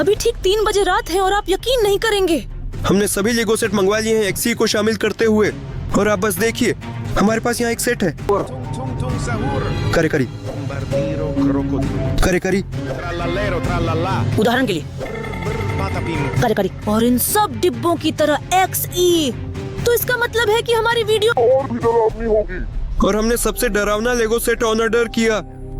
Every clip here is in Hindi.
अभी ठीक 3 बजे रात है और आप यकीन नहीं करेंगे, हमने सभी लेगो सेट मंगवा लिए हैं एक्सी को शामिल करते हुए, और आप बस देखिए हमारे पास यहाँ एक सेट है। करे करी करे करी, उदाहरण के लिए करे करी, और इन सब डिब्बों की तरह XE। तो इसका मतलब है कि हमारी वीडियो और भी डरावनी होगी। और हमने सबसे डरावना लेगो सेट ऑनर किया,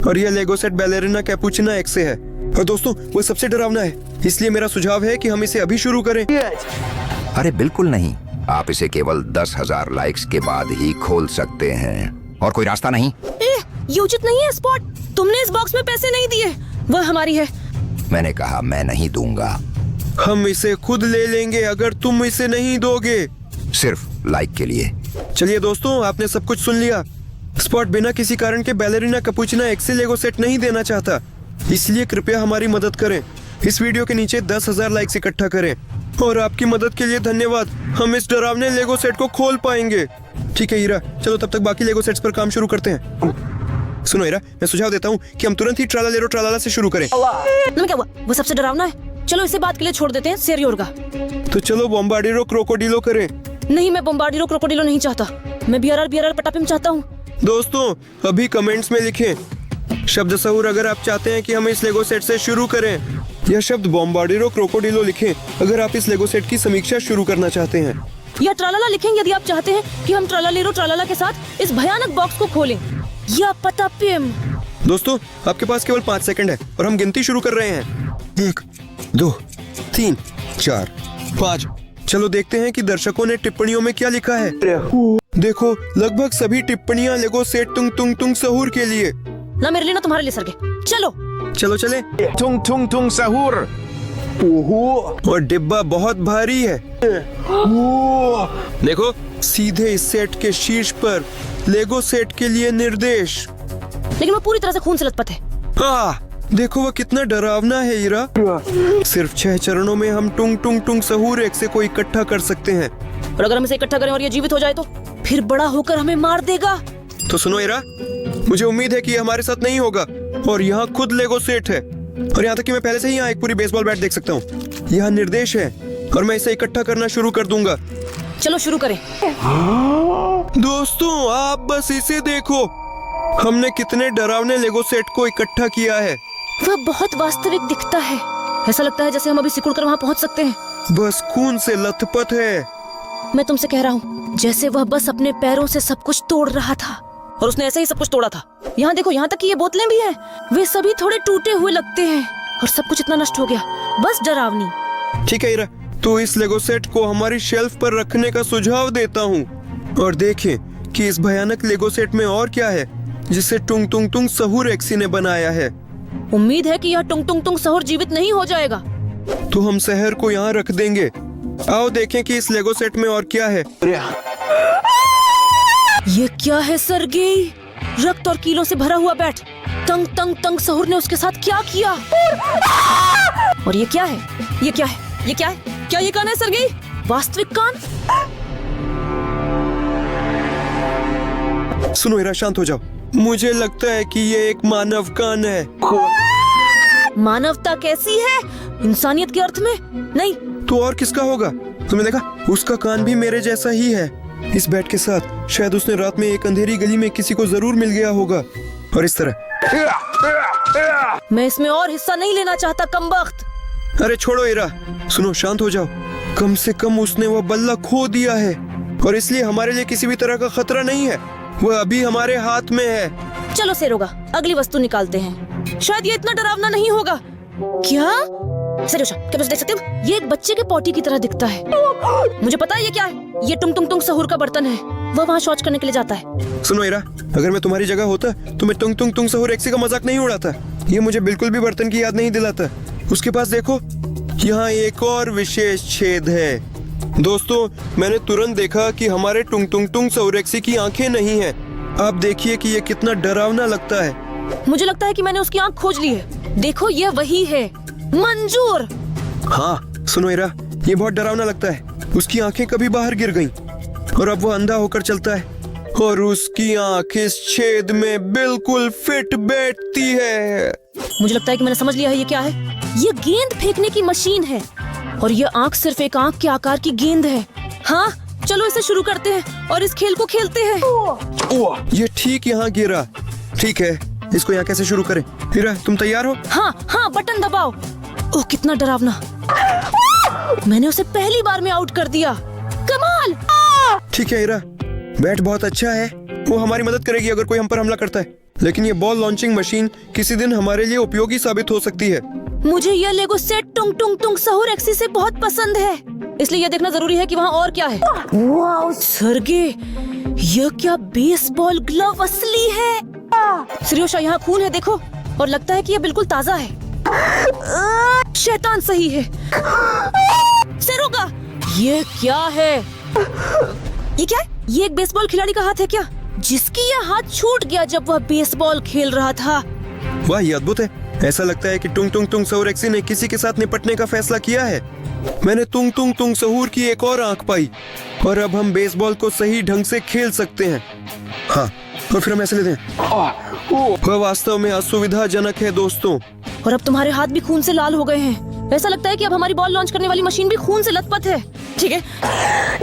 और यह लेगो सेट बैलेरिना कैपुचिना एक्स से है। और दोस्तों वो सबसे डरावना है, इसलिए मेरा सुझाव है कि हम इसे अभी शुरू करें। अरे बिल्कुल नहीं, आप इसे केवल 10,000 लाइक्स के बाद ही खोल सकते हैं, और कोई रास्ता नहीं। ये उचित नहीं है स्पॉट, तुमने इस बॉक्स में पैसे नहीं दिए, वह हमारी है। मैंने कहा मैं नहीं दूंगा। हम इसे खुद ले लेंगे अगर तुम इसे नहीं दोगे, सिर्फ लाइक के लिए। चलिए दोस्तों, आपने सब कुछ सुन लिया। स्पॉट बिना किसी कारण के बैलेरिना कैपुचिना एक्स से लेगो सेट नहीं देना चाहता, इसलिए कृपया हमारी मदद करें। इस वीडियो के नीचे 10,000 लाइक्स इकट्ठा करें, और आपकी मदद के लिए धन्यवाद। हम इस डरावने लेगो सेट को खोल पाएंगे। ठीक है हीरा, चलो तब तक बाकी लेगो सेट्स पर काम शुरू करते हैं। सुनो हीरा, मैं सुझाव देता हूँ कि हम तुरंत ही ट्रालालेरो ट्रालाला से शुरू करें। क्या हुआ? वो सबसे डरावना है। चलो इसे बात के लिए छोड़ देते हैं, सेरियोरगा। तो चलो बॉम्बार्डिरो क्रोकोडिलो करें। नहीं, मैं बॉम्बार्डिरो क्रोकोडिलो नहीं चाहता, मैं BRR पटापिम चाहता हूँ। दोस्तों अभी कमेंट्स में लिखें शब्द सहूर अगर आप चाहते हैं कि हम इस लेगो सेट से शुरू करें, या शब्द बॉम्बार्डिरो क्रोकोडिलो लिखें अगर आप इस लेगो सेट की समीक्षा शुरू करना चाहते हैं, या ट्रालाला लिखें यदि आप चाहते हैं कि हम ट्रालालेरो ट्रालाला के साथ इस भयानक बॉक्स को खोलें, या पटापिम। दोस्तों आपके पास केवल 5 सेकंड है और हम गिनती शुरू कर रहे हैं। 1 2 3 4 5। चलो देखते हैं कि दर्शकों ने टिप्पणियों में क्या लिखा है। देखो लगभग सभी टिप्पणियां लेगो सेट तुंग तुंग तुंग सहूर के लिए। ना मेरे लिए ना तुम्हारे लिए सरगे। चलो चलो चले। Tung tung tung sahur. और डिब्बा बहुत भारी है। देखो सीधे इस सेट के शीर्ष पर लेगो सेट के लिए निर्देश। लेकिन वो पूरी तरह से खून से लथपथ है। देखो वह कितना डरावना है हीरा। सिर्फ 6 चरणों में हम टुंग टुंग टुंग सहूर एक्स को इकट्ठा कर सकते हैं, और अगर हम इसे इकट्ठा करें और ये जीवित हो जाए तो फिर बड़ा होकर हमें मार देगा। तो सुनो हीरा, मुझे उम्मीद है कि ये हमारे साथ नहीं होगा। और यहाँ खुद लेगो सेट है, और यहाँ तक कि मैं पहले से ही यहाँ एक पूरी बेसबॉल बैट देख सकता हूँ। यहाँ निर्देश है और मैं इसे इकट्ठा करना शुरू कर दूंगा। चलो शुरू करें। दोस्तों आप बस इसे देखो, हमने कितने डरावने लेगो सेट को इकट्ठा किया है। वह बहुत वास्तविक दिखता है, ऐसा लगता है जैसे हम अभी सिकुड़ कर वहाँ पहुँच सकते हैं। बस खून से लथपथ है। मैं तुमसे कह रहा हूँ, जैसे वह बस अपने पैरों से सब कुछ तोड़ रहा था, और उसने ऐसे ही सब कुछ तोड़ा था। यहाँ देखो, यहाँ तक कि ये बोतलें भी हैं, वे सभी थोड़े टूटे हुए लगते हैं, और सब कुछ इतना नष्ट हो गया, बस डरावनी। ठीक है हीरा, तो इस लेगो सेट को हमारी शेल्फ पर रखने का सुझाव देता हूँ, और देखें कि इस भयानक लेगो सेट में और क्या है जिसे टुंग टुंग टुंग सहूर एक्सी ने बनाया है। उम्मीद है कि यह टुंग टुंग टुंग सहूर जीवित नहीं हो जाएगा। तो हम शहर को यहाँ रख देंगे। आओ देखें कि इस लेगो सेट में और क्या है। ये क्या है सरगेई? रक्त और कीलों से भरा हुआ बैट। तंग तंग तंग सहूर ने उसके साथ क्या किया? और ये क्या है? ये क्या है? ये क्या है? क्या ये कान है सरगेई? वास्तविक कान? सुनो हीरा, शांत हो जाओ। मुझे लगता है कि ये एक मानव कान है। मानवता कैसी है? इंसानियत के अर्थ में नहीं। तो और किसका होगा? तुमने देखा, उसका कान भी मेरे जैसा ही है। इस बैट के साथ शायद उसने रात में एक अंधेरी गली में किसी को जरूर मिल गया होगा, और इस तरह। मैं इसमें और हिस्सा नहीं लेना चाहता, कमबख्त। अरे छोड़ो हीरा, सुनो शांत हो जाओ। कम से कम उसने वह बल्ला खो दिया है, और इसलिए हमारे लिए किसी भी तरह का खतरा नहीं है। वह अभी हमारे हाथ में है। चलो सेरोगा, अगली वस्तु निकालते हैं। शायद ये इतना डरावना नहीं होगा। क्या? सरोशा, क्या तुम देख सकते हो? ये एक बच्चे के पॉटी की तरह दिखता है। मुझे पता है ये क्या है। ये टुंग टुंग टुंग सहूर का बर्तन है। वह वहाँ शौच करने के लिए जाता है। सुनो हीरा, अगर मैं तुम्हारी जगह होता तो मैं टुंग टुंग टुंग सहूर एक्सी का मजाक नहीं उड़ाता। ये मुझे बिल्कुल भी बर्तन की याद नहीं दिलाता। उसके पास देखो, यहाँ एक और विशेष छेद है। दोस्तों मैंने तुरंत देखा कि हमारे टुंग टुंग टुंग सहूर एक्सी की आंखें नहीं है। आप देखिए कि ये कितना डरावना लगता है। मुझे लगता है कि मैंने उसकी आंख खोज ली है। देखो ये वही है, मंजूर। हाँ सुनो हीरा, ये बहुत डरावना लगता है। उसकी आंखें कभी बाहर गिर गईं, और अब वो अंधा होकर चलता है, और उसकी आंख इस छेद में बिल्कुल फिट बैठती है। मुझे लगता है कि मैंने समझ लिया है ये क्या है। ये गेंद फेंकने की मशीन है और ये आंख सिर्फ एक आंख के आकार की गेंद है। हाँ, चलो इसे शुरू करते हैं और इस खेल को खेलते हैं। ये ठीक यहाँ गिरा। ठीक है, इसको यहाँ कैसे शुरू करें? हीरा, तुम तैयार हो? हाँ हाँ, बटन दबाओ। ओह, कितना डरावना। मैंने उसे पहली बार में आउट कर दिया। कमाल। ठीक है हीरा, बैट बहुत अच्छा है, वो हमारी मदद करेगी अगर कोई हम पर हमला करता है। लेकिन ये बॉल लॉन्चिंग मशीन किसी दिन हमारे लिए उपयोगी साबित हो सकती है। मुझे यह लेगो सेट टुंग टुंग टुंग सहूर एक्सी से बहुत पसंद है, इसलिए यह देखना जरूरी है कि वहाँ और क्या है। वाओ सर्गे, यह क्या बेसबॉल ग्लव असली है। श्रेयोशा, यहाँ खून है देखो, और लगता है कि यह बिल्कुल ताजा है। शैतान सही है। सेरोगा, ये क्या है? ये क्या है? ये एक बेसबॉल खिलाड़ी का हाथ है क्या, जिसकी यह हाथ छूट गया जब वह बेसबॉल खेल रहा था? वाह, ये अद्भुत है। ऐसा लगता है कि टुंग टुंग टुंग सहूर एक्सी ने किसी के साथ निपटने का फैसला किया है। मैंने टुंग टुंग टुंग सहूर की एक और आंख पाई और अब हम बेसबॉल को सही ढंग से खेल सकते हैं। हाँ, और फिर हम ऐसे लेते हैं। वह वास्तव में असुविधाजनक है दोस्तों। और अब तुम्हारे हाथ भी खून से लाल हो गए हैं। ऐसा लगता है कि अब हमारी बॉल लॉन्च करने वाली मशीन भी खून से लथपथ है। ठीक है,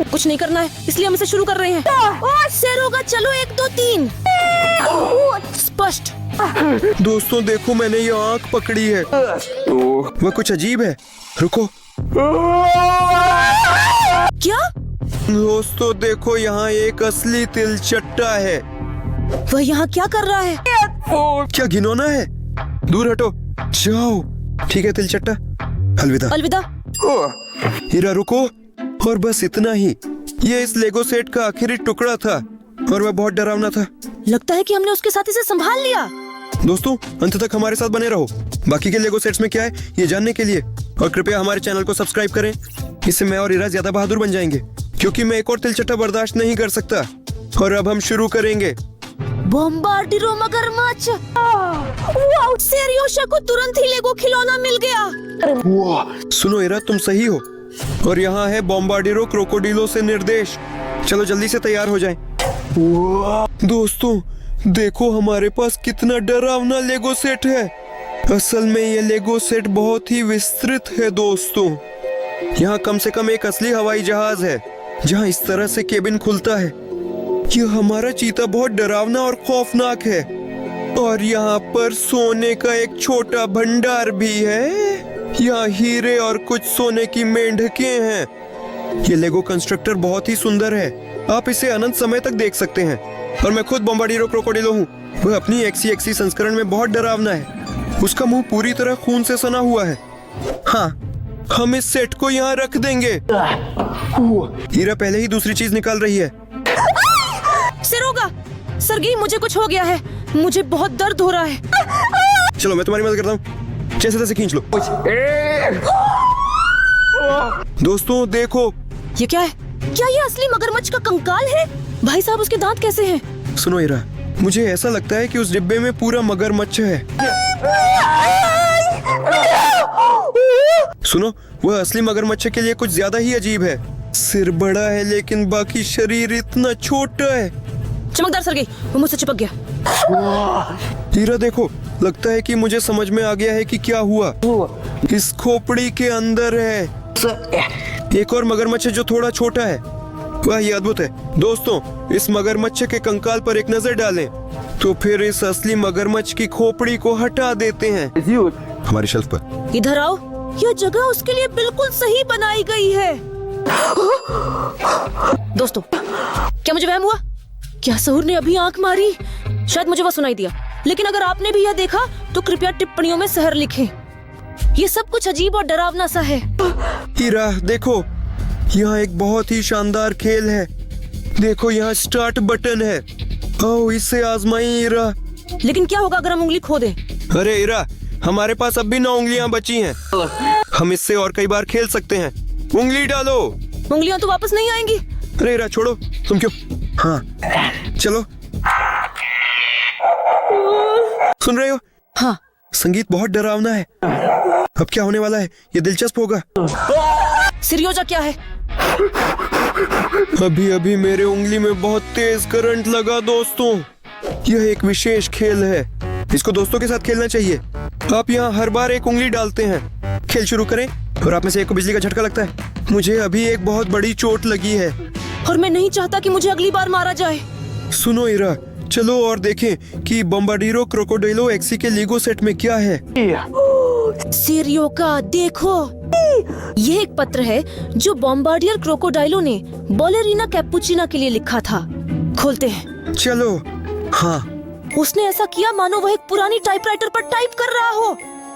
कुछ नहीं करना है, इसलिए हम इसे शुरू कर रहे हैं। सेरोगा, चलो 1 2 3। स्पष्ट। दोस्तों देखो, मैंने ये आंख पकड़ी है। वह कुछ अजीब है। रुको। क्या? दोस्तों देखो, यहाँ एक असली तिलचट्टा है। वह यहाँ क्या कर रहा है? क्या घिनौना है? दूर हटो, जाओ। ठीक है तिलचट्टा, अलविदा। अलविदा। हीरा रुको, और बस इतना ही। ये इस लेगो सेट का आखिरी टुकड़ा था और वह बहुत डरावना था। लगता है कि हमने उसके साथ इसे संभाल लिया। दोस्तों, अंत तक हमारे साथ बने रहो बाकी के लेगो सेट्स में क्या है ये जानने के लिए, और कृपया हमारे चैनल को सब्सक्राइब करें। इससे मैं और हीरा ज्यादा बहादुर बन जाएंगे, क्योंकि मैं एक और तिलचट्टा बर्दाश्त नहीं कर सकता। और अब हम शुरू करेंगे। बॉम्बार्डिरो मगरमच्छ। सेरियोशा को तुरंत ही लेगो खिलौना मिल गया। सुनो हीरा, तुम सही हो। और यहाँ है बॉम्बार्डिरो क्रोकोडिलो से निर्देश। चलो जल्दी से तैयार हो जाएं। दोस्तों देखो, हमारे पास कितना डरावना लेगो सेट है। असल में ये लेगो सेट बहुत ही विस्तृत है दोस्तों। यहाँ कम से कम एक असली हवाई जहाज है जहाँ इस तरह से केबिन खुलता है। यह हमारा चीता बहुत डरावना और खौफनाक है। और यहाँ पर सोने का एक छोटा भंडार भी है। यहाँ हीरे और कुछ सोने की मेंढकें हैं। ये लेगो कंस्ट्रक्टर बहुत ही सुंदर है, आप इसे अनंत समय तक देख सकते हैं। और मैं खुद बॉम्बार्डिरो क्रोकोडिलो हूँ। वह अपनी एक्सी संस्करण में बहुत डरावना है। उसका मुंह पूरी तरह खून से सना हुआ है। हाँ, हम इस सेट को यहाँ रख देंगे। हीरा पहले ही दूसरी चीज निकाल रही है। सेरोगा, सर्गी, मुझे कुछ हो गया है। मुझे बहुत दर्द हो रहा है। चलो मैं तुम्हारी मदद करता हूँ, जैसे तैसे खींच लो। दोस्तों देखो, ये क्या है? क्या ये असली मगरमच्छ का कंकाल है? भाई साहब, उसके दांत कैसे हैं? सुनो हीरा, मुझे ऐसा लगता है कि उस डिब्बे में पूरा मगरमच्छ है। सुनो, वह असली मगरमच्छ के लिए कुछ ज्यादा ही अजीब है। सिर बड़ा है लेकिन बाकी शरीर इतना छोटा है। चमकदार सर्गी, वो मुझसे चिपक गया। हीरा देखो, लगता है कि मुझे समझ में आ गया है कि क्या हुआ। इस खोपड़ी के अंदर है एक और मगरमच्छ है जो थोड़ा छोटा है। वाह, ये अद्भुत है। दोस्तों, इस मगरमच्छ के कंकाल पर एक नजर डालें, तो फिर इस असली मगरमच्छ की खोपड़ी को हटा देते हैं। हमारी शेल्फ पर। इधर आओ, यह जगह उसके लिए बिल्कुल सही बनाई गई है। दोस्तों, क्या मुझे वहम हुआ? क्या सहूर ने अभी आंख मारी? शायद मुझे वो सुनाई दिया, लेकिन अगर आपने भी यह देखा तो कृपया टिप्पणियों में सहर लिखें। ये सब कुछ अजीब और डरावना सा है। हीरा देखो, यहाँ एक बहुत ही शानदार खेल है। देखो, यहाँ स्टार्ट बटन है। आओ इसे आजमाई हीरा। लेकिन क्या होगा अगर हम उंगली खो दें? अरे हीरा, हमारे पास अब भी 9 उंगलियां बची हैं। हम इससे और कई बार खेल सकते हैं। उंगली डालो। उंगलियां तो वापस नहीं आएंगी। अरे हीरा छोड़ो, तुम क्यों? हाँ चलो। सुन रहे हो? हाँ। संगीत बहुत डरावना है। अब क्या होने वाला है? ये दिलचस्प होगा। सिरियोजा क्या है? अभी अभी मेरे उंगली में बहुत तेज करंट लगा दोस्तों। यह एक विशेष खेल है। इसको दोस्तों के साथ खेलना चाहिए। आप यहाँ हर बार एक उंगली डालते हैं। खेल शुरू करें और आप में से एक को बिजली का झटका लगता है। मुझे अभी एक बहुत बड़ी चोट लगी है। और मैं नहीं चाहता कि मुझे अगली बार मारा जाए। सुनो इरा, चलो और देखें कि बॉम्बार्डिरो क्रोकोडाइलो एक्सी के लीगो सेट में क्या है। सेरियो का देखो, ये एक पत्र है जो बॉम्बार्डियर क्रोकोडाइलो ने बॉलेरिना कैपुचिना के लिए लिखा था। खोलते हैं। चलो। हाँ, उसने ऐसा किया मानो वह एक पुरानी टाइपराइटर पर टाइप कर रहा हो।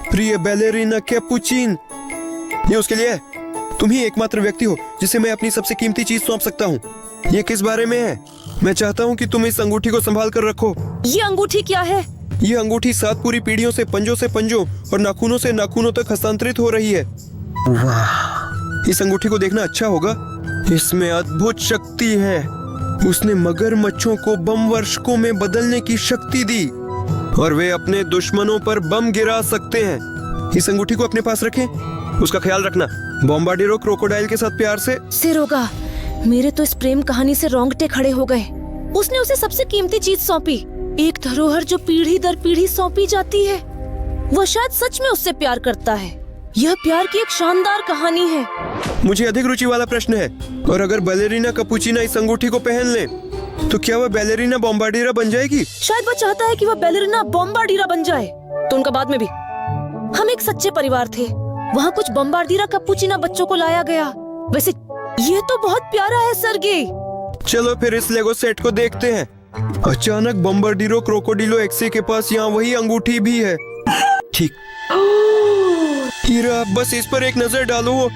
प्रिय बैलेरिना कैपुचिन, ये उसके लिए है। तुम ही एकमात्र व्यक्ति हो जिसे मैं अपनी सबसे कीमती चीज सौंप सकता हूँ। ये किस बारे में है? मैं चाहता हूँ कि तुम इस अंगूठी को संभाल कर रखो। ये अंगूठी क्या है? ये अंगूठी 7 पूरी पीढ़ियों से पंजों और नाखूनों से नाखूनों तक हस्तांतरित हो रही है। वाह, इस अंगूठी को देखना अच्छा होगा। इसमें अद्भुत शक्ति है। उसने मगरमच्छों को बम वर्षकों में बदलने की शक्ति दी और वे अपने दुश्मनों पर बम गिरा सकते हैं। इस अंगूठी को अपने पास रखें। उसका ख्याल रखना। बॉम्बार्डिरो क्रोकोडाइल के साथ प्यार से। सिरोगा, मेरे तो इस प्रेम कहानी से रोंगटे खड़े हो गए। उसने उसे सबसे कीमती चीज सौंपी, एक धरोहर जो पीढ़ी दर पीढ़ी सौंपी जाती है। वह शायद सच में उससे प्यार करता है। यह प्यार की एक शानदार कहानी है। मुझे अधिक रुचि वाला प्रश्न है, और अगर बैलेरिना कैपुचिना इस अंगूठी को पहन ले तो क्या वह बैलेरिना बॉम्बार्डिरा बन जाएगी? शायद वह चाहता है कि वह बैलेरिना बॉम्बार्डिरा बन जाए। तो उनका बाद में भी। हम एक सच्चे परिवार थे। वहाँ कुछ बॉम्बार्डिरा कैपुचिना बच्चों को लाया गया। वैसे ये तो बहुत प्यारा है सरगे। चलो फिर इस लेगो सेट को देखते हैं। अचानक बॉम्बार्डिरो क्रोकोडिलो एक्से के पास यहाँ वही अंगूठी भी है। ठीक। हीरा, बस इस पर एक नजर डालो।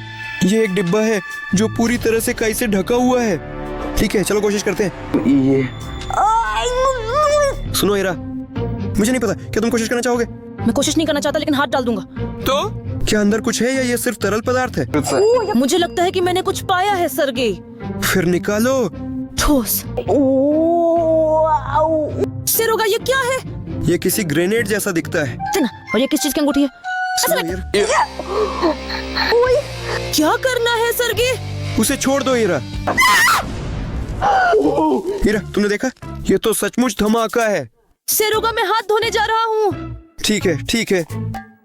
ये एक डिब्बा है जो पूरी तरह से काई से ढका हुआ है। ठीक है, चलो कोशिश करते हैं। सुनो हीरा, मुझे नहीं पता, क्या तुम कोशिश करना चाहोगे? मैं कोशिश नहीं करना चाहता, लेकिन हाथ डाल दूंगा। तो क्या अंदर कुछ है या ये सिर्फ तरल पदार्थ है? मुझे लगता है कि मैंने कुछ पाया है सरगे। फिर निकालो। ठोस। सिरोगा, ये क्या है? ये किसी ग्रेनेड जैसा दिखता है। ना, और ये किस चीज की अंगूठी है? सुनो हीरा, क्या करना है सरगे? उसे छोड़ दो हीरा। हीरा, तुमने देखा? ये तो सचमुच धमाका है। सिरोगा, मैं हाथ धोने जा रहा हूँ। ठीक है, ठीक है।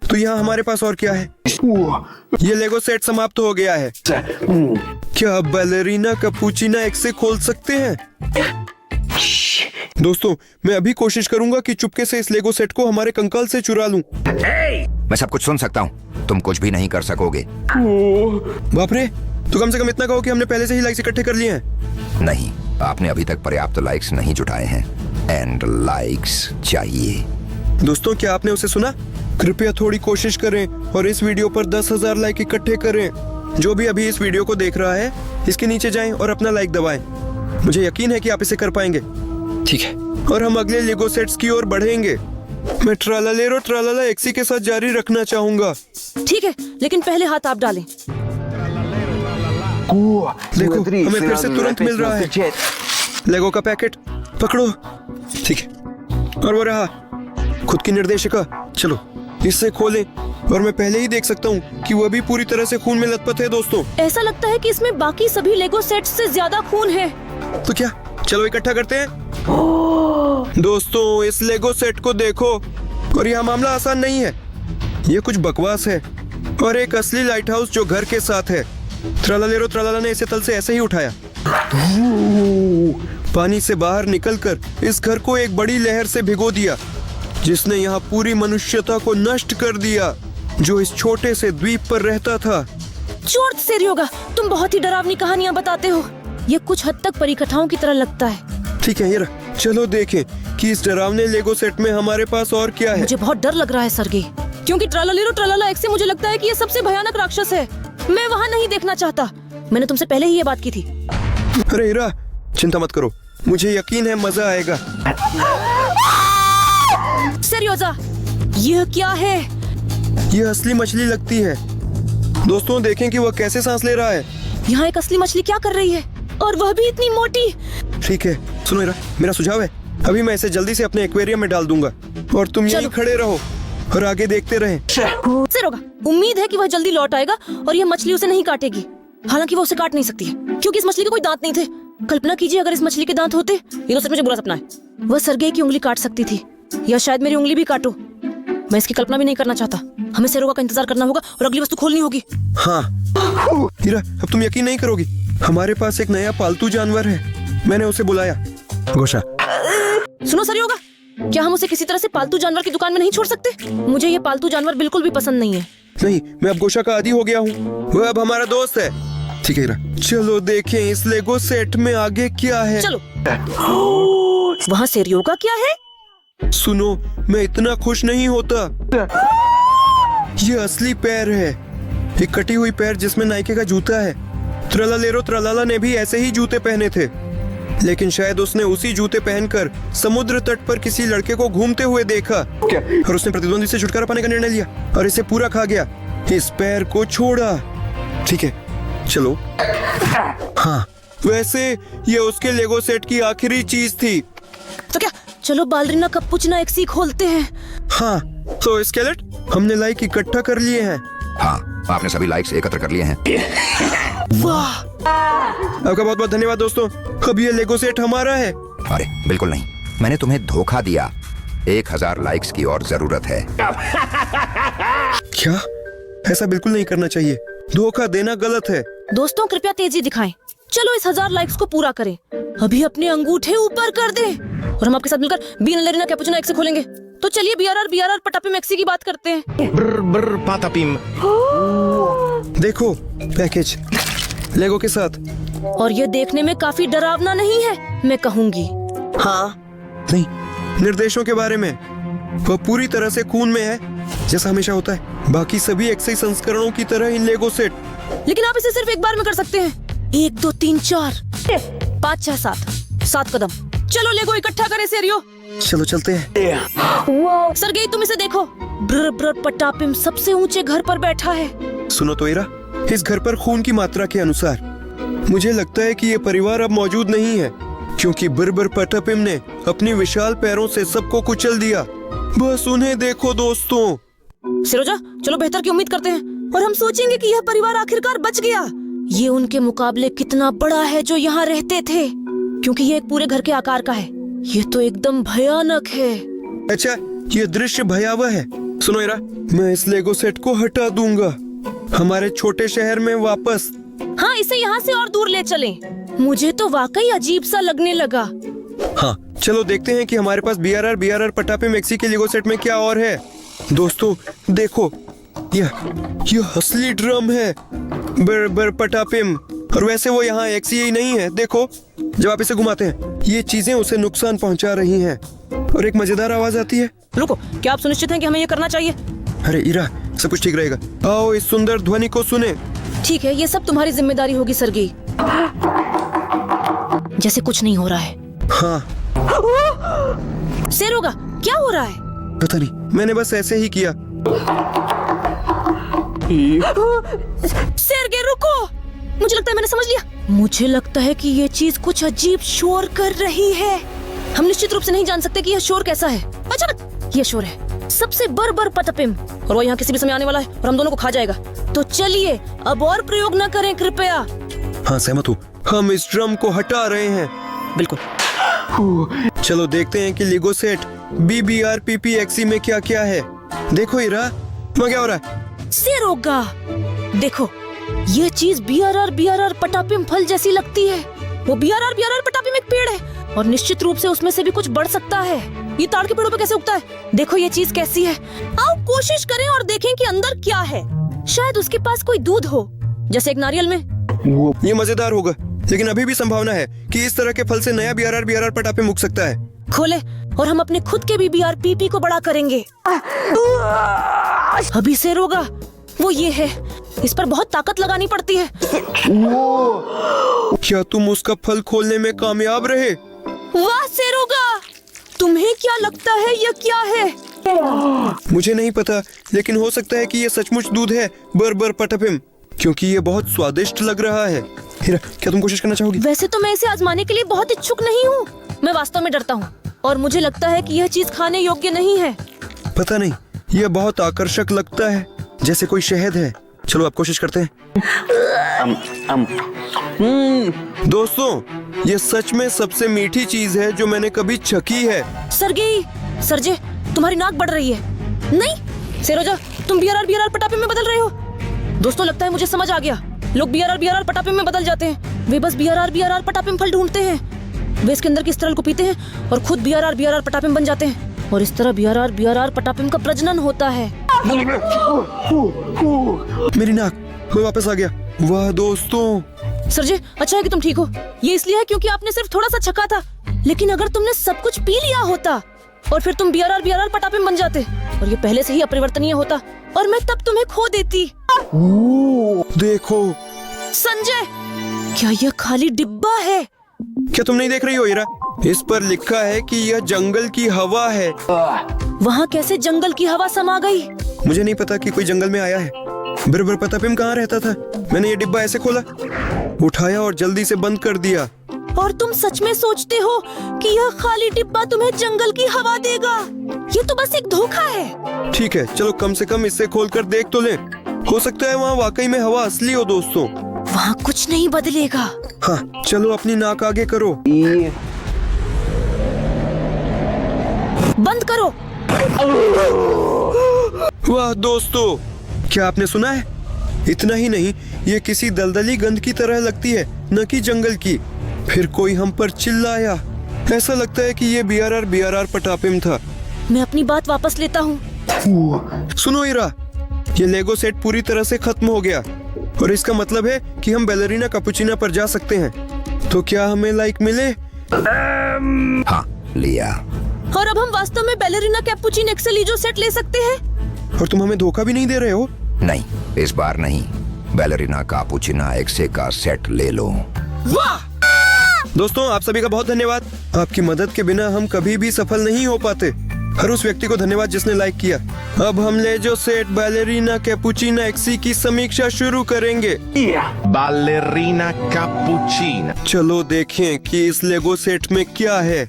तो यहाँ हमारे पास और क्या है? ये लेगो सेट समाप्त हो गया है। क्या आप बैलेरिना कैपुचिना एक्से खोल सकते हैं? दोस्तों, मैं अभी कोशिश करूंगा कि चुपके से इस लेगो सेट को हमारे कंकाल से चुरा लूं। मैं सब कुछ सुन सकता हूँ। तुम कुछ भी नहीं कर सकोगे। बाप रे, तो कम से कम इतना कहो कि हमने पहले से ही लाइक्स इकट्ठे कर लिए हैं। नहीं, आपने अभी तक पर्याप्त लाइक्स नहीं जुटाए हैं। एंड लाइक्स चाहिए। दोस्तों, क्या आपने उसे सुना? कृपया थोड़ी कोशिश करें और इस वीडियो पर 10,000 लाइक इकट्ठे करें। जो भी अभी इस वीडियो को देख रहा है, इसके नीचे जाएं और अपना लाइक दबाएं। मुझे यकीन है कि आप इसे कर पाएंगे। ठीक है, और हम अगले लेगो सेट्स की ओर बढ़ेंगे। मैं ट्रालालेरो ट्रालाला एक्सी के साथ जारी रखना चाहूंगा। ठीक है, लेकिन पहले हाथ आप डालें। देखो, हमें फिर से तुरंत मिल रहा है। लेगो का पैकेट पकड़ो। ठीक है, और वो रहा खुद की निर्देशिका। चलो इससे खोलें, और मैं पहले ही देख सकता हूँ कि वह भी पूरी तरह से खून में लथपथ है। दोस्तों, ऐसा लगता है कि इसमें बाकी सभी लेगो सेट्स से ज्यादा खून है। तो क्या, चलो इकट्ठा करते हैं। दोस्तों, इस लेगो सेट को देखो, और यह मामला आसान नहीं है। ये कुछ बकवास है, और एक असली लाइट हाउस जो घर के साथ है। ट्रालालेरो ट्रालाला ने इसे तल से ऐसे ही उठाया। पानी से बाहर निकलकर इस घर को एक बड़ी लहर से भिगो दिया, जिसने यहाँ पूरी मनुष्यता को नष्ट कर दिया जो इस छोटे से द्वीप पर रहता था। चोट सेरियोगा, तुम बहुत ही डरावनी कहानियाँ बताते हो। ये कुछ हद तक परिकथाओं की तरह लगता है। ठीक है हीरा, चलो देखें कि इस डरावने लेगो सेट में हमारे पास और क्या है। मुझे बहुत डर लग रहा है सरगे, क्योंकि ट्रालालेरो ट्रालाला एक्से मुझे लगता है कि ये सबसे भयानक राक्षस है। मैं वहाँ नहीं देखना चाहता। मैंने तुमसे पहले ही ये बात की थी। अरे हीरा, चिंता मत करो, मुझे यकीन है मजा आएगा। सेरियोजा, यह क्या है? यह असली मछली लगती है। दोस्तों, देखें कि वह कैसे सांस ले रहा है। यहाँ एक असली मछली क्या कर रही है, और वह भी इतनी मोटी। ठीक है, सुनो हीरा, मेरा सुझाव है, अभी मैं इसे जल्दी से अपने एक्वेरियम में डाल दूंगा, और तुम यहीं खड़े रहो और आगे देखते रहें। सेरोगा, उम्मीद है कि वह जल्दी लौट आएगा और यह मछली उसे नहीं काटेगी। हालांकि वो उसे काट नहीं सकती है, क्योंकि इस मछली के कोई दांत नहीं थे। कल्पना कीजिए अगर इस मछली के दांत होते। ये तो सच में बुरा सपना है। वह सरगे की उंगली काट सकती थी, या शायद मेरी उंगली भी काटो। मैं इसकी कल्पना भी नहीं करना चाहता। हमें सेरोगा का इंतजार करना होगा और अगली वस्तु खोलनी होगी। हाँ हीरा, अब तुम यकीन नहीं करोगी, हमारे पास एक नया पालतू जानवर है। मैंने उसे बुलाया। घोषा, सुनो सरयोगा, क्या हम उसे किसी तरह से पालतू जानवर की दुकान में नहीं छोड़ सकते? मुझे ये पालतू जानवर बिल्कुल भी पसंद नहीं है। नहीं, मैं अब घोषा का आदी हो गया हूँ। वह अब हमारा दोस्त है। ठीक है हीरा, चलो देखें इस लेगो सेट में आगे क्या है। चलो। वहाँ सेरियोगा क्या है? सुनो, मैं इतना खुश नहीं होता। ये असली पैर है, एक कटी हुई पैर जिसमें नाइके का जूता है। त्रलालेरो त्रलाला ने भी ऐसे ही जूते पहने थे, लेकिन शायद उसने उसी जूते पहनकर समुद्र तट पर किसी लड़के को घूमते हुए देखा और उसने प्रतिद्वंदी से छुटकारा पाने का निर्णय लिया और इसे पूरा खा गया। इस पैर को छोड़ा। ठीक है, चलो। हाँ, वैसे ये उसके लेगो सेट की आखिरी चीज थी। तो क्या, चलो बालरीना कपूचना एक्सी खोलते हैं। हाँ, तो स्केलेट, हमने लाइक इकट्ठा कर लिए हैं। हाँ, आपने सभी लाइक्स एकत्र कर लिए हैं। वाह, आपका बहुत बहुत धन्यवाद दोस्तों। अब ये लेगो सेट हमारा है। अरे बिल्कुल नहीं, मैंने तुम्हें धोखा दिया। 1000 लाइक्स की और जरूरत है। क्या? ऐसा बिल्कुल नहीं करना चाहिए, धोखा देना गलत है। दोस्तों कृपया तेजी दिखाएं। चलो इस 1000 लाइक्स को पूरा करें। अभी अपने अंगूठे ऊपर कर दें और हम आपके साथ मिलकर बालरीना कैपुचिनो एक्सी खोलेंगे। तो चलिए बीआरआर पटापी मैक्सी की बात करते हैं। Brr brr patapim. देखो पैकेज लेगो के साथ। और ये देखने में काफी डरावना नहीं है, मैं कहूँगी। हाँ नहीं, निर्देशों के बारे में वह पूरी तरह से खून में है, जैसा हमेशा होता है बाकी सभी एक्साई संस्करणों की तरह इन लेगो सेट। लेकिन आप इसे सिर्फ एक बार में कर सकते हैं। 1 2 3 4 5 6 7 कदम। चलो लेगो इकट्ठा करें सेरियो। चलो चलते हैं। सरगेई तुम इसे देखो। ब्र ब्र पटापिम सबसे ऊंचे घर पर बैठा है। सुनो तो इरा, इस घर पर खून की मात्रा के अनुसार मुझे लगता है कि ये परिवार अब मौजूद नहीं है, क्योंकि बिरबर पटापिम ने अपनी विशाल पैरों से सबको कुचल दिया। बस उन्हें देखो दोस्तों। सिरोजा, चलो बेहतर की उम्मीद करते हैं और हम सोचेंगे कि यह परिवार आखिरकार बच गया। ये उनके मुकाबले कितना बड़ा है जो यहाँ रहते थे, क्योंकि ये एक पूरे घर के आकार का है। ये तो एकदम भयानक है। अच्छा, ये दृश्य भयावह है। सुनो इरा, मैं इस लेगो सेट को हटा दूंगा हमारे छोटे शहर में वापस। हाँ, इसे यहाँ से और दूर ले चलें। मुझे तो वाकई अजीब सा लगने लगा। हाँ, चलो देखते हैं कि हमारे पास बीआरआर पटापे मैक्सी के लेगो सेट में क्या और है। दोस्तों देखो, यह असली ड्रम है बर पटापिम। और वैसे वो यहाँ एक्सी ही नहीं है। देखो, जब आप इसे घुमाते हैं ये चीजें उसे नुकसान पहुँचा रही हैं और एक मजेदार आवाज आती है। रुको, क्या आप सुनिश्चित हैं कि हमें ये करना चाहिए? अरे इरा, सब कुछ ठीक रहेगा। आओ इस सुंदर ध्वनि को सुने। ठीक है, ये सब तुम्हारी जिम्मेदारी होगी सरगेई। जैसे कुछ नहीं हो रहा है। हाँ, सेरोगा, क्या हो रहा है? पता नहीं, मैंने बस ऐसे ही किया। सेर्गे रुको, मुझे लगता है मैंने समझ लिया। मुझे लगता है कि ये चीज कुछ अजीब शोर कर रही है। हम निश्चित रूप से नहीं जान सकते कि यह शोर कैसा है। अचानक ये शोर है सबसे बर पटापिम, और वो यहाँ किसी भी समय आने वाला है और हम दोनों को खा जाएगा। तो चलिए अब और प्रयोग न करें कृपया। हाँ सहमत हूँ, हम इस ड्रम को हटा रहे हैं। बिल्कुल। चलो देखते हैं कि लेगो सेट BBRPPXE में क्या क्या है। देखो इरा, वहाँ क्या हो रहा है? सेरोगा देखो, ये चीज बीआरआर पटापिम फल जैसी लगती है। वो बीआरआर पटापिम एक पेड़ है और निश्चित रूप से उसमें से भी कुछ बढ़ सकता है। ये ताड़ के पेड़ों पे कैसे उगता है? देखो ये चीज कैसी है। आओ कोशिश करें और देखें कि अंदर क्या है। शायद उसके पास कोई दूध हो, जैसे एक नारियल में। ये मजेदार होगा, लेकिन अभी भी संभावना है कि इस तरह के फल से नया बीआरआर पटापिम उग सकता है। खोले और हम अपने खुद के BBRPP को बड़ा करेंगे। अभी सेरोगा, वो ये है, इस पर बहुत ताकत लगानी पड़ती है। क्या तुम उसका फल खोलने में कामयाब रहे? वाह सेरोगा, तुम्हें क्या लगता है यह क्या है? मुझे नहीं पता, लेकिन हो सकता है कि ये सचमुच दूध है बर पटापिम, क्योंकि ये बहुत स्वादिष्ट लग रहा है। हीरा, क्या तुम कोशिश करना चाहोगी? वैसे तो मैं इसे आजमाने के लिए बहुत इच्छुक नहीं हूँ। मैं वास्तव में डरता हूँ और मुझे लगता है कि यह चीज खाने योग्य नहीं है। पता नहीं, यह बहुत आकर्षक लगता है, जैसे कोई शहद है। चलो आप कोशिश करते हैं। दोस्तों, ये सच में सबसे मीठी चीज है जो मैंने कभी चखी है। सरगेई, सरजे, तुम्हारी नाक बढ़ रही है। नहीं सेरोजा, तुम बीआरआर पटापे में बदल रहे हो। दोस्तों लगता है मुझे समझ आ गया। लोग बीआरआर पटापे में बदल जाते हैं। वे बस बीआरआर पटापे में फल ढूंढते हैं। वे इसके अंदर की इस तरल को पीते हैं और खुद बीआरआर पटापे में बन जाते हैं। और इस तरह बीआरआर पटापे का प्रजनन होता है। मेरी नाक, मैं वापस आ गया। वाह दोस्तों। सरजे, अच्छा है कि तुम ठीक हो। ये इसलिए है क्योंकि आपने सिर्फ थोड़ा सा छका था। लेकिन अगर तुमने सब कुछ पी लिया होता और फिर तुम बीआरआर पटापे में बन जाते और ये पहले से ही अपरिवर्तनीय होता और मैं तब तुम्हें खो देती। देखो। संजय, क्या यह खाली डिब्बा है? क्या तुम नहीं देख रही हो हीरा? इस पर लिखा है कि यह जंगल की हवा है। वहाँ कैसे जंगल की हवा समा गई? मुझे नहीं पता कि कोई जंगल में आया है। बिरबर पतापिम कहाँ रहता था? मैंने ये डिब्बा ऐसे खोला, उठाया और जल्दी से बंद कर दिया। और तुम सच में सोचते हो कि यह खाली डिब्बा तुम्हें जंगल की हवा देगा? ये तो बस एक धोखा है। ठीक है, चलो कम से कम इससे खोलकर देख तो ले। हो सकता है वहाँ वाकई में हवा असली हो दोस्तों। वहाँ कुछ नहीं बदलेगा। हाँ, चलो अपनी नाक आगे करो। बंद करो। वाह दोस्तों, क्या आपने सुना है? इतना ही नहीं, ये किसी दलदली गंध की तरह लगती है, न कि जंगल की। फिर कोई हम पर चिल्लाया। ऐसा लगता है कि ये बीआरआर पटापिम था। मैं अपनी बात वापस लेता हूँ। सुनो हीरा, ये लेगो सेट पूरी तरह से खत्म हो गया और इसका मतलब है कि हम बैलेरिना कैपुचिना पर जा सकते हैं। तो क्या हमें लाइक मिले? हाँ, लिया। और अब हम वास्तव में बैलेरिना कैपुचिन एक्सेलीजो सेट ले सकते हैं। और तुम हमें धोखा भी नहीं दे रहे हो? नहीं, इस बार नहीं। बैलेरिना कापुचिना एक्से का सेट ले लो। वाह! दोस्तों, आप सभी का बहुत धन्यवाद। आपकी मदद के बिना हम कभी भी सफल नहीं हो पाते। हर उस व्यक्ति को धन्यवाद जिसने लाइक किया। अब हम लेजो सेट बैलेरिना कैपुचिना एक्सी की समीक्षा शुरू करेंगे। Ballerina cappuccina. चलो देखें कि इस लेगो सेट में क्या है।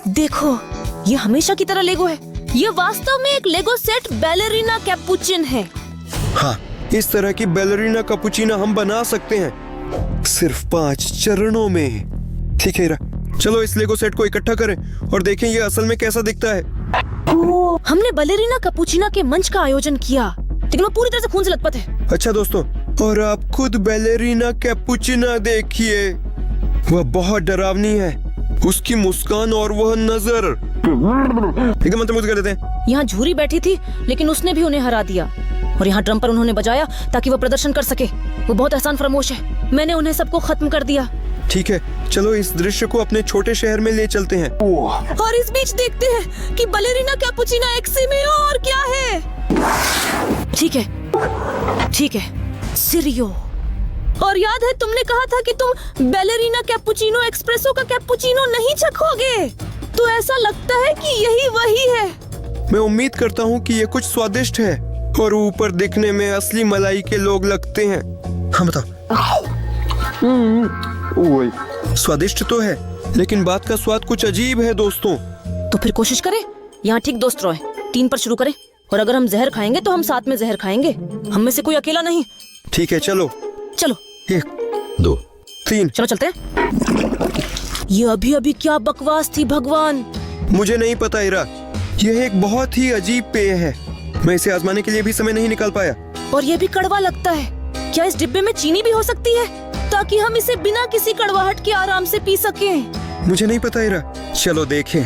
देखो, ये हमेशा की तरह लेगो है। ये वास्तव में एक लेगो सेट बैलेरिना कैपुचिन है। हाँ, इस तरह की बैलेरिना कैपुचिना हम बना सकते हैं सिर्फ 5 चरणों में। ठीक है हीरा, चलो इस लेगो सेट को इकट्ठा करें और देखें ये असल में कैसा दिखता है। हमने बैलेरिना कैपुचिना के मंच का आयोजन किया, लेकिन वो पूरी तरह से खून से लथपथ है। अच्छा दोस्तों, और आप खुद बैलेरिना कैपुचिना देखिए। वह बहुत डरावनी है। उसकी मुस्कान और वह नजर एकदम मंत्रमुग्ध कर देते हैं। यहाँ झूरी बैठी थी, लेकिन उसने भी उन्हें हरा दिया। और यहाँ ड्रम पर उन्होंने बजाया ताकि वह प्रदर्शन कर सके। वो बहुत एहसान फरामोश है। मैंने उन्हें सबको खत्म कर दिया। ठीक है, चलो इस दृश्य को अपने छोटे शहर में ले चलते हैं। और इस बीच देखते हैं कि बैलेरिना कैपुचिना एक्सी में और क्या है। ठीक है, सिरियो। और याद है तुमने कहा था कि तुम बैलेरिना कैपुचिनो एक्सप्रेसो का कैपुचिनो नहीं चखोगे। तो ऐसा लगता है कि यही वही है। मैं उम्मीद करता हूँ कि ये कुछ स्वादिष्ट है और ऊपर दिखने में असली मलाई के लोग लगते हैं। हाँ बताओ। स्वादिष्ट तो है, लेकिन बात का स्वाद कुछ अजीब है दोस्तों। तो फिर कोशिश करें। यहाँ ठीक दोस्त रॉय, 3 पर शुरू करें। और अगर हम जहर खाएंगे तो हम साथ में जहर खाएंगे। हम में से कोई अकेला नहीं। ठीक है, चलो। 1 2 3। चलो चलते हैं। ये अभी क्या बकवास थी भगवान। मुझे नहीं पता हीरा, यह एक बहुत ही अजीब पेय है। मैं इसे आजमाने के लिए भी समय नहीं निकाल पाया। और ये भी कड़वा लगता है। क्या इस डिब्बे में चीनी भी हो सकती है ताकि हम इसे बिना किसी कड़वाहट के आराम से पी सकें? मुझे नहीं पता हीरा, चलो देखें।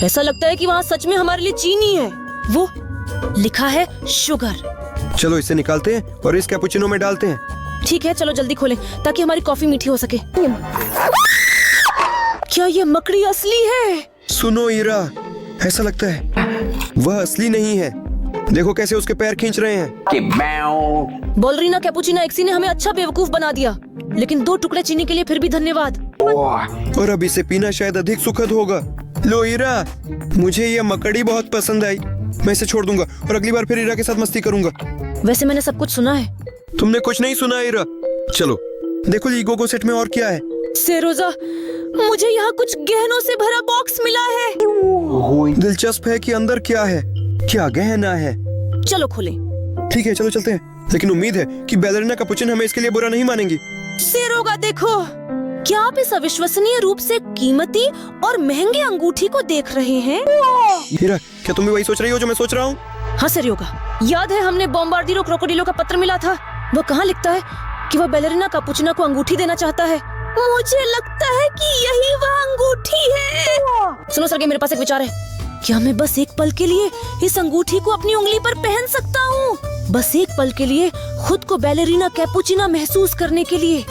ऐसा लगता है कि वहाँ सच में हमारे लिए चीनी है। वो लिखा है शुगर। चलो इसे निकालते हैं और इस कैपुचिनो में डालते हैं। ठीक है, चलो जल्दी खोलें ताकि हमारी कॉफी मीठी हो सके। क्या ये मकड़ी असली है? सुनो हीरा, ऐसा लगता है वह असली नहीं है। देखो कैसे उसके पैर खींच रहे हैं। बैलेरिना कैपुचिना एक्सी ने हमें अच्छा बेवकूफ बना दिया, लेकिन 2 टुकड़े चीनी के लिए फिर भी धन्यवाद। और अब इसे पीना शायद अधिक सुखद होगा। लो हीरा, मुझे यह मकड़ी बहुत पसंद आई। मैं इसे छोड़ दूंगा और अगली बार फिर हीरा के साथ मस्ती करूंगा। वैसे मैंने सब कुछ सुना है। तुमने कुछ नहीं सुना हीरा। चलो देखो लीगो सेट में और क्या है। सेरोजा, मुझे यहाँ कुछ गहनों से भरा बॉक्स मिला है। दिलचस्प है कि अंदर क्या है, क्या गहना है। चलो खोलें। ठीक है, चलो चलते हैं। लेकिन उम्मीद है कि बैलेरिना कैपुचिन हमें इसके लिए बुरा नहीं मानेंगी। सेरोगा देखो, क्या आप इस अविश्वसनीय रूप से कीमती और महंगे अंगूठी को देख रहे हैं? हीरा, क्या तुम भी वही सोच रही हो जो मैं सोच रहा हूँ? हाँ सरयोगा, याद है हमने बॉम्बार्डिरो क्रोकोडिलो का पत्र मिला था? वो कहाँ लिखता है कि वह बैलेरिना कापुचिना को अंगूठी देना चाहता है। मुझे लगता है कि यही वह अंगूठी है। सुनो सरगे, मेरे पास एक विचार है। क्या मैं बस एक पल के लिए इस अंगूठी को अपनी उंगली पर पहन सकता हूँ? बस एक पल के लिए, खुद को बैलेरिना कैपुचिना महसूस करने के लिए।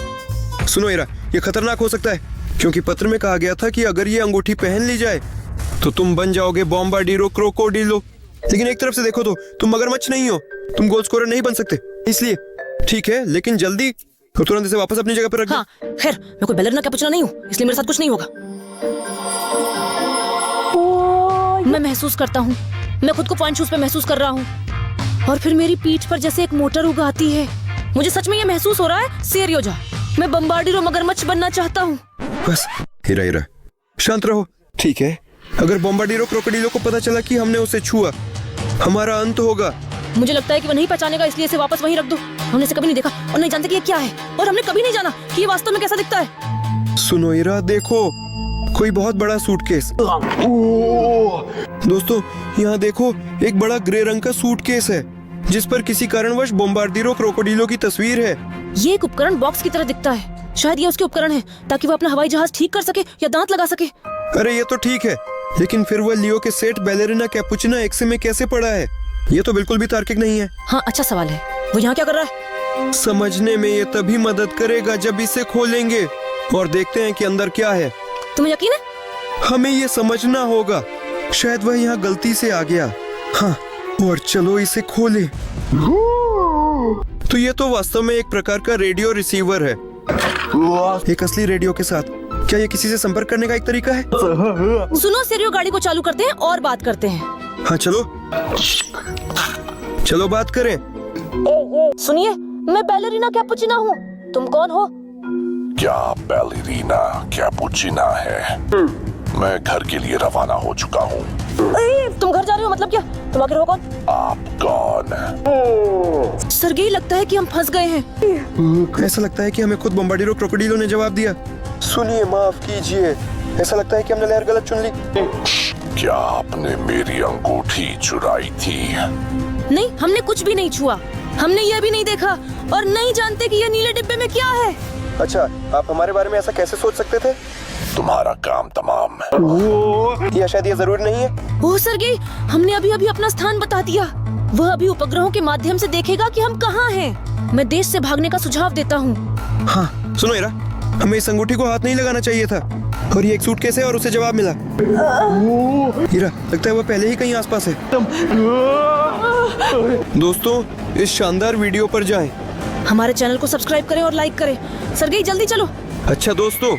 सुनो हीरा, ये खतरनाक हो सकता है, क्योंकि पत्र में कहा गया था कि अगर ये अंगूठी पहन ली जाए तो तुम बन जाओगे बॉम्बार्डिरो क्रोकोडिलो। लेकिन एक तरफ से देखो तो तुम मगरमच्छ नहीं हो, तुम गोल स्कोरर नहीं बन सकते। इसलिए ठीक है, लेकिन जल्दी और तुरंत इसे वापस अपनी जगह पर रख दो। हाँ, खैर मैं कोई बैलेरिना कैपुचिना नहीं हूँ, इसलिए मेरे साथ कुछ नहीं होगा। मैं महसूस करता हूँ, मैं खुद को पॉइंट शूज पे महसूस कर रहा हूँ, और फिर मेरी पीठ पर जैसे एक मोटर उगाती है। मुझे सच में ये महसूस हो रहा है, सेरियोजा, मैं बम्बार्डिरो मगरमच्छ बनना चाहता हूँ। बस हीरा हीरा, शांत रहो। ठीक है, अगर बॉम्बार्डिरो क्रोकोडिलो को पता चला कि हमने उसे छुआ, हमारा अंत होगा। मुझे लगता है कि वो नहीं पहचानेगा, इसलिए इसे वापस वहीं रख दो। हमने इसे कभी नहीं देखा और नहीं जानते कि ये क्या है, और हमने कभी नहीं जाना कि ये वास्तव में कैसा दिखता है। सुनो हीरा, देखो कोई बहुत बड़ा सूटकेस। दोस्तों यहाँ देखो, एक बड़ा ग्रे रंग का सूटकेस है जिस पर किसी कारणवश बॉम्बार्डिरो क्रोकोडिलो की तस्वीर है। ये एक उपकरण बॉक्स की तरह दिखता है। शायद ये उसके उपकरण है ताकि वो अपना हवाई जहाज ठीक कर सके या दांत लगा सके। अरे ये तो ठीक है, लेकिन फिर वह लियो के सेट बैलेरिना कैपुचिना एक्से में कैसे पड़ा है? ये तो बिल्कुल भी तार्किक नहीं है। हाँ, अच्छा सवाल है। वो यहाँ क्या कर रहा है? समझने में ये तभी मदद करेगा जब इसे खोलेंगे और देखते हैं कि अंदर क्या है। तुम्हें यकीन है? हमें ये समझना होगा, शायद वह यहाँ गलती से आ गया। हाँ, और चलो इसे खोले। तो ये तो वास्तव में एक प्रकार का रेडियो रिसीवर है, एक असली रेडियो के साथ। क्या ये किसी से संपर्क करने का एक तरीका है? सुनो सेरियो, गाड़ी को चालू करते हैं और बात करते हैं। हाँ चलो चलो बात करें। सुनिए, मैं बैलेरिना कैपुचिना हूँ। तुम कौन हो? क्या बैलेरिना कैपुचिना है? मैं घर के लिए रवाना हो चुका हूँ। तुम घर जा रहे हो, मतलब क्या? तुम आखिर हो कौन? आप कौन? सरगेई, लगता है कि हम फंस गए हैं। ऐसा लगता है कि हमें खुद बॉम्बार्डिरो क्रोकोडिलो ने जवाब दिया। सुनिए, माफ कीजिए, ऐसा लगता है कि हमने लहर गलत चुन ली। क्या आपने मेरी अंगूठी चुराई थी? नहीं, हमने कुछ भी नहीं छुआ। हमने ये भी नहीं देखा और नहीं जानते कि ये नीले डिब्बे में क्या है। अच्छा, आप हमारे बारे में ऐसा कैसे सोच सकते थे? तुम्हारा काम तमाम। या शायद ये जरूरी नहीं है। ओह सरगेई, हमने अभी अभी अपना स्थान बता दिया। वह अभी उपग्रहों के माध्यम से देखेगा कि हम कहाँ हैं। मैं देश से भागने का सुझाव देता हूँ। हाँ सुनो हीरा, हमें इस अंगूठी को हाथ नहीं लगाना चाहिए था। और ये एक सूटकेस है और उसे जवाब मिला। हीरा, लगता है वो पहले ही कहीं आसपास है। दोस्तों, इस शानदार वीडियो पर जाएं। हमारे चैनल को सब्सक्राइब करें और लाइक करें। सरगेई, जल्दी चलो। अच्छा दोस्तों,